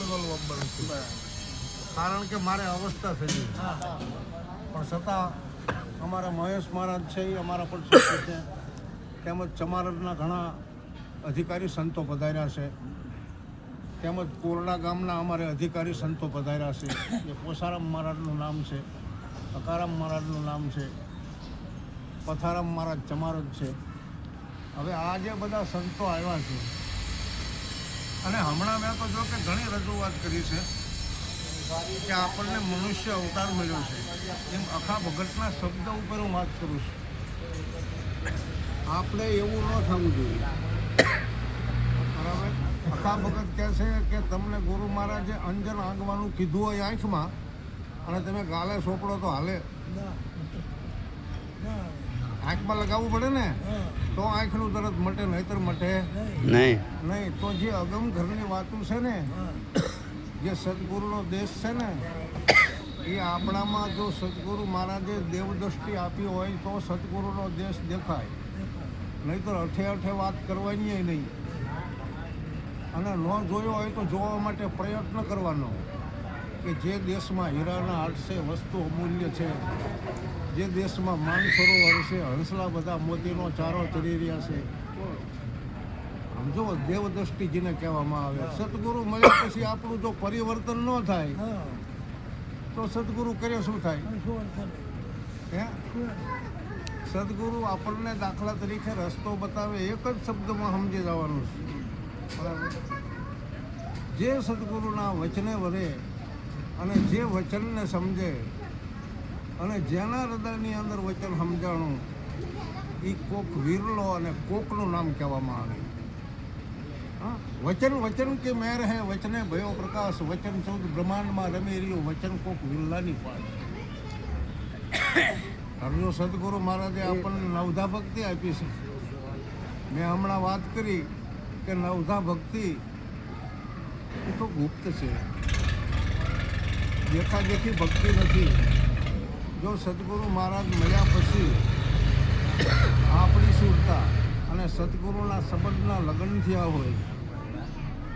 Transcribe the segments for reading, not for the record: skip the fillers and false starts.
વહેલું આપવાનું છે, કારણ કે મારે અવસ્થા થઈ પણ છતાં અમારા મહેશ મહારાજ છે એ અમારા પર શક્તિ છે, તેમજ ચમારડના ઘણા અધિકારી સંતો પધાર્યા છે, તેમજ કોરડા ગામના અમારે અધિકારી સંતો પધાર્યા છે. એ પોસારામ મહારાજનું નામ છે, અકારામ મહારાજનું નામ છે, પથારામ મહારાજ ચમારડ છે. હવે આ જે બધા સંતો આવ્યા છે, અને હમણાં મેં તો જો કે ઘણી રજૂઆત કરી છે કે આપણને મનુષ્ય અવતાર મળ્યો છે, એમ અખા ભગતના શબ્દ ઉપર હું વાત કરું છું. આપણે એવું ન થવું જોઈએ, બરાબર? અખા ભગત કહે છે કે તમને ગુરુ મહારાજે અંજન આંગવાનું કીધું હોય આંખમાં, અને તમે ગાલે સોપડો તો હાલે? આંખમાં લગાવવું પડે ને તો આંખનું તરત મટે, નહીતર મટે નહીં. તો જે અગમ ઘરની વાતું છે ને, જે સદગુરુનો દેશ છે ને, એ આપણામાં જો સદગુરુ મહારાજે દેવદ્રષ્ટિ આપી હોય તો સદગુરુનો દેશ દેખાય, નહીતર અઠે વાત કરવાની નહીં. અને ન જોયો હોય તો જોવા માટે પ્રયત્ન કરવાનો કે જે દેશમાં હીરાના હાટસે વસ્તુ અમૂલ્ય છે, જે દેશમાં માનસરોવર છે, હંસલા બધા મોતીનો ચારો ચડી રહ્યા છે. આમ જો દેવદ્રષ્ટિ જેને કહેવામાં આવે, સદગુરુ મળ્યા પછી આપણું જો પરિવર્તન ન થાય તો સદગુરુ કરે શું થાય? હે, સદગુરુ આપણને દાખલા તરીકે રસ્તો બતાવે, એક જ શબ્દમાં સમજી જવાનું છે, બરાબર? જે સદગુરુના વચને વરે અને જે વચનને સમજે અને જેના હૃદયની અંદર વચન સમજાણું, એ કોક વિરલો અને કોકનું નામ કહેવામાં આવે. હા, વચન કે મેર હે વચને ભયો પ્રકાશ, વચન ચૌદ બ્રહ્માંડમાં રમી રહ્યું, વચન કોક વિરલાની પાસ. હરજો સદગુરુ મહારાજે આપણને નવધા ભક્તિ આપી છે. મેં હમણાં વાત કરી કે નવધા ભક્તિ એ તો ગુપ્ત છે, દેખાદેખી ભક્તિ નથી. જો સદગુરુ મહારાજ મળ્યા પછી આપણી સુરતા અને સદગુરુના સંબંધના લગ્ન થયા હોય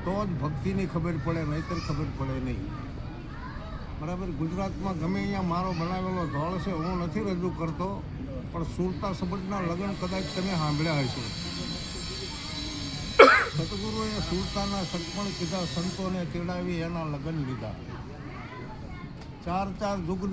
તો જ ભક્તિની ખબર પડે, નહીંતર ખબર પડે નહીં, બરાબર? ગુજરાતમાં ગમે અહીંયા મારો બનાવેલો ધોળ છે, હું નથી રજૂ કરતો, પણ સુરતા સંબંધના લગ્ન કદાચ તમે સાંભળ્યા હશે. સદગુરુએ સુરતાના સગપણ કીધા, સંતોને તેડાવી એના લગ્ન લીધા. ચાર યુગ